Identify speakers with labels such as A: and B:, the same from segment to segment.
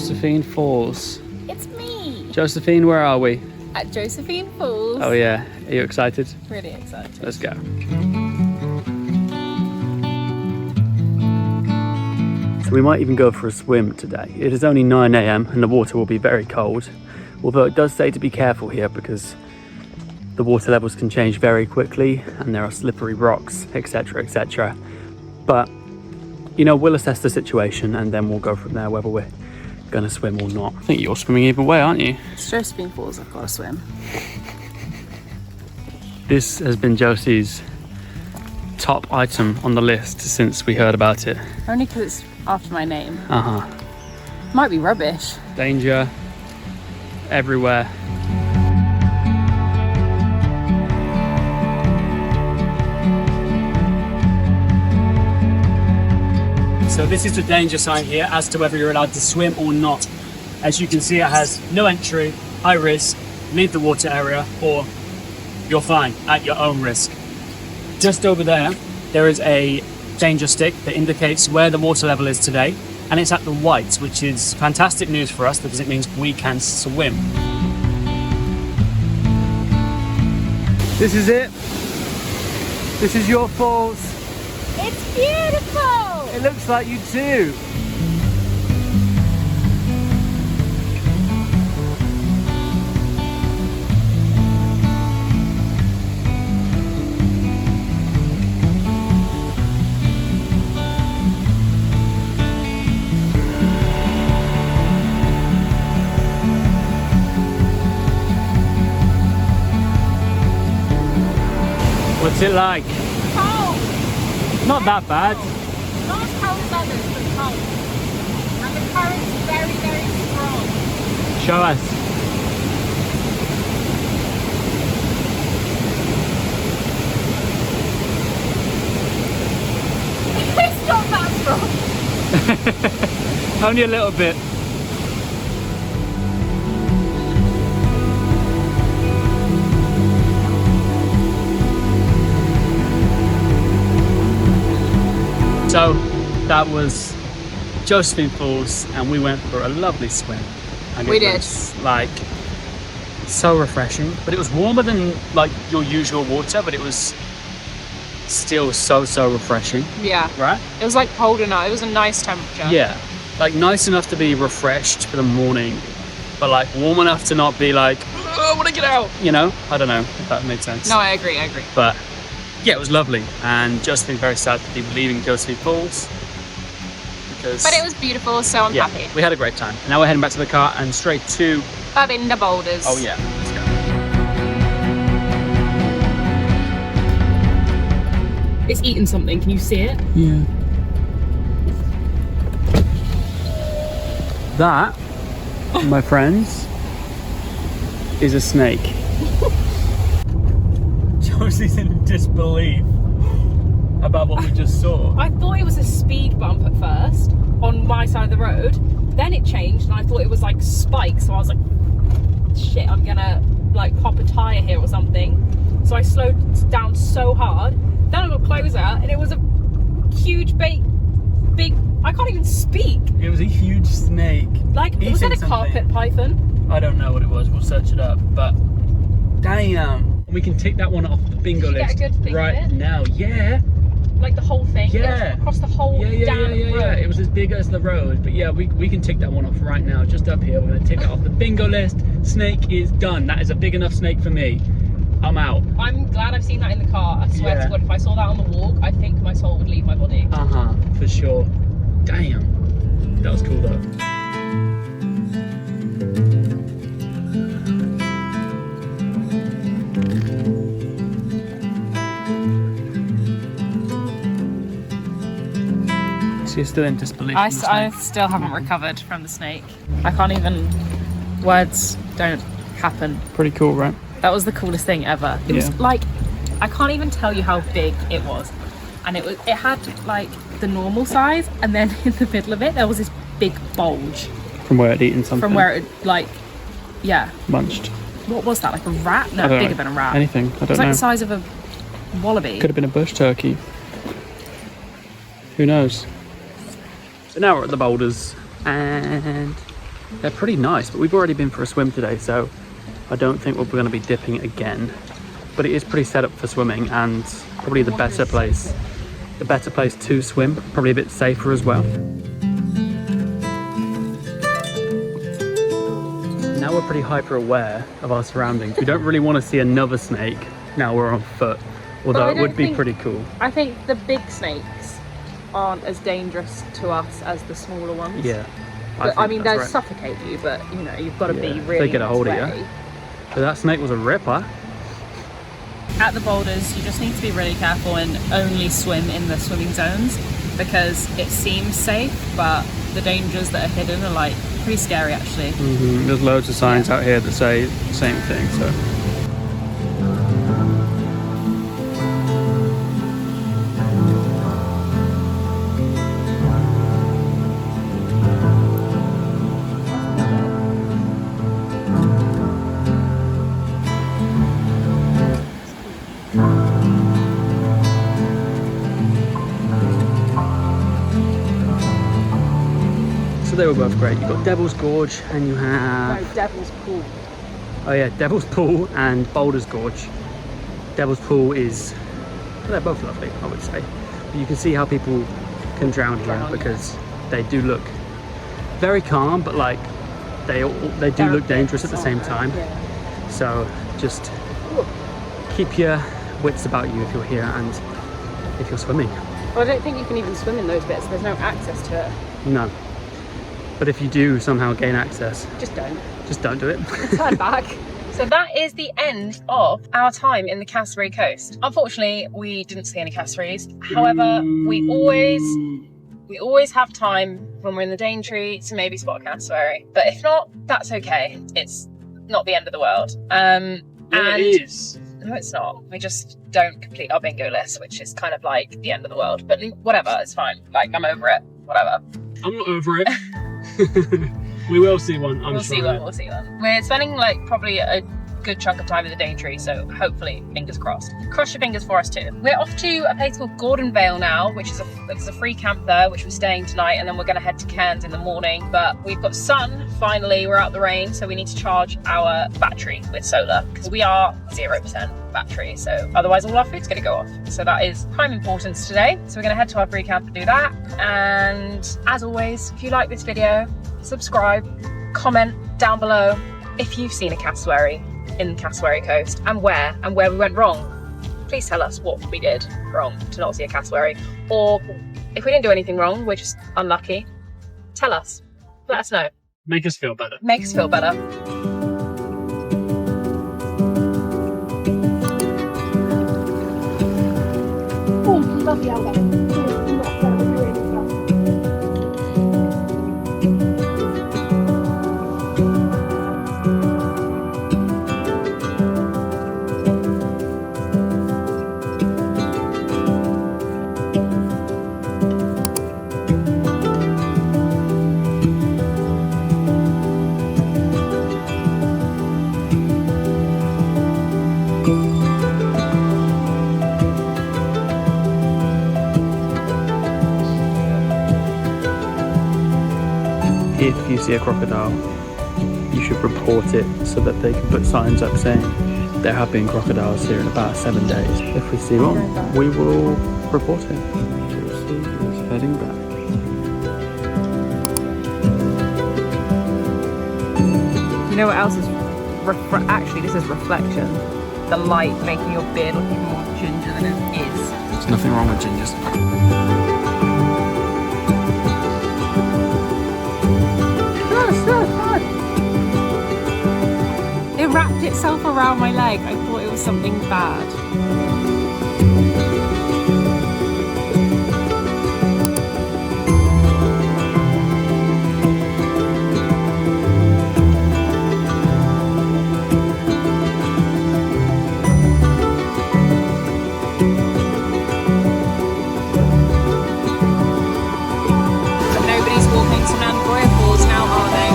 A: Josephine Falls.
B: It's me!
A: Josephine, where are we?
B: At Josephine Falls.
A: Oh yeah, are you excited?
B: Really excited.
A: Let's go. So we might even go for a swim today. It is only 9 AM and the water will be very cold. Although it does say to be careful here because the water levels can change very quickly and there are slippery rocks, etc, etc. But, you know, we'll assess the situation and then we'll go from there whether we're gonna swim or not. I think you're swimming either way, aren't you?
B: It's Josephine Falls, I've got to swim.
A: This has been Josie's top item on the list since we heard about it.
B: Only because it's after my name.
A: Uh-huh.
B: Might be rubbish.
A: Danger everywhere. So this is the danger sign here as to whether you're allowed to swim or not. As you can see, it has no entry, high risk, leave the water area, or you're fine at your own risk. Just over there, there is a danger stick that indicates where the water level is today, and it's at the whites, which is fantastic news for us because it means we can swim. This is it. This is your falls.
B: It's beautiful!
A: It looks like you too. What's it like?
B: Cold!
A: Not that bad.
B: Not as cold as others, but cold. And the current's very, very strong.
A: Show us.
B: It's not that strong.
A: Only a little bit. So that was Josephine Falls and we went for a lovely swim. And
B: We
A: it
B: did.
A: was like so refreshing, but it was warmer than like your usual water, but it was still so refreshing,
B: Yeah.
A: right?
B: It was like cold enough. It was a nice temperature.
A: Yeah, like nice enough to be refreshed for the morning, but like warm enough to not be like, oh, I want to get out, you know? I don't know if that made sense.
B: No, I agree.
A: But yeah, it was lovely, and just been very sad to be leaving Josephine Falls because.
B: But it was beautiful, so I'm
A: yeah,
B: happy.
A: we had a great time. Now we're heading back to the car and straight to.
B: Babinda Boulders.
A: Oh yeah, let's go.
B: It's eating something. Can you see it?
A: Yeah. That, my friends, is a snake. Josie's in disbelief about what we just saw.
B: I thought it was a speed bump at first on my side of the road. Then it changed and I thought it was like spikes. So I was like, shit, I'm gonna like pop a tyre here or something. So I slowed down so hard. Then I got closer and it was a huge big, I can't even speak.
A: It was a huge snake.
B: Like, was it a carpet python?
A: I don't know what it was, we'll search it up, but damn. We can tick that one off the bingo
B: Did you
A: list
B: get a good thing of
A: right
B: it?
A: now. Yeah.
B: Like the whole thing?
A: Yeah.
B: It was across the whole damn road.
A: Yeah. It was as big as the road, but yeah, we can tick that one off right now, just up here. We're gonna tick that off the bingo list. Snake is done. That is a big enough snake for me. I'm out.
B: I'm glad I've seen that in the car. I swear to God, if I saw that on the walk, I think my soul would leave my body.
A: For sure. Damn. That was cool though. So you're still in disbelief?
B: I still haven't recovered from the snake. I can't even, words don't happen.
A: Pretty cool, right?
B: That was the coolest thing ever. It was like, I can't even tell you how big it was. And it had like the normal size, and then in the middle of it, there was this big bulge.
A: From where it'd eaten something?
B: From where it, like, yeah.
A: Munched.
B: What was that, like a rat? No, bigger than a rat.
A: Anything, I don't know.
B: It was like the size of a wallaby.
A: Could have been a bush turkey. Who knows? So now we're at the boulders, and They're pretty nice, but we've already been for a swim today, so I don't think we're going to be dipping again. But it is pretty set up for swimming, and probably the better place to swim, probably a bit safer as well. Now we're pretty hyper aware of our surroundings. We don't really want to see another snake now we're on foot, although it would be pretty cool.
B: I think the big snakes aren't as dangerous to us as the smaller ones.
A: Yeah.
B: I mean, they'll suffocate you, but you know, you've got to be really
A: they get a hold of you. But that snake was a ripper.
B: At the boulders, you just need to be really careful and only swim in the swimming zones, because it seems safe, but the dangers that are hidden are like pretty scary actually.
A: There's loads of signs out here that say the same thing, so. They were both great. You've got Devil's Gorge and you have...
B: No, Devil's Pool.
A: Oh yeah, Devil's Pool and Boulder's Gorge. Devil's Pool is... Well, they're both lovely, I would say. But you can see how people can drown here because they do look very calm, but like they do look dangerous at the same time. Yeah. So just keep your wits about you if you're here and if you're swimming.
B: Well, I don't think you can even swim in those bits. There's no access to it.
A: No. But if you do somehow gain access,
B: just don't.
A: Just don't do it.
B: Turn back. So that is the end of our time in the Cassowary Coast. Unfortunately, we didn't see any cassowaries. However, we always have time when we're in the Daintree to maybe spot a cassowary. But if not, that's okay. It's not the end of the world.
A: It is.
B: No, it's not. We just don't complete our bingo list, which is kind of like the end of the world. But whatever, it's fine. Like, I'm over it. Whatever.
A: I'm not over it. We will see one, I'm sure.
B: We'll see one. We're spending like probably a good chunk of time in the Daintree, so hopefully, fingers crossed. Cross your fingers for us too. We're off to a place called Gordon Vale now, which is a free camp there, which we're staying tonight, and then we're going to head to Cairns in the morning. But we've got sun, finally, we're out the rain, so we need to charge our battery with solar, because we are 0% battery, so otherwise all our food's going to go off. So that is prime importance today. So we're going to head to our free camp and do that. And as always, if you like this video, subscribe, comment down below if you've seen a cassowary in the Cassowary Coast and where we went wrong. Please tell us what we did wrong to not see a cassowary, or if we didn't do anything wrong, we're just unlucky. Tell us. Let us know.
A: Make us feel better.
B: Make us feel better. Oh, lovely outlet.
A: If you see a crocodile, you should report it so that they can put signs up saying there have been crocodiles here in about 7 days. If we see one, we will report it. Josie is heading back.
B: You know what else is actually, this is reflection. The light making your beard look even more ginger than it is.
A: There's nothing wrong with gingers.
B: It wrapped itself around my leg. I thought it was something bad. But nobody's walking to Nangoya Falls now, are they?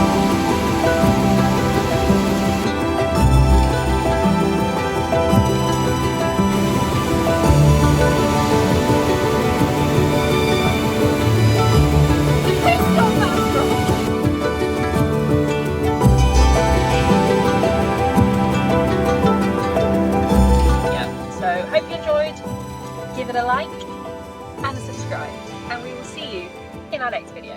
C: it a like and a subscribe, and we will see you in our next video.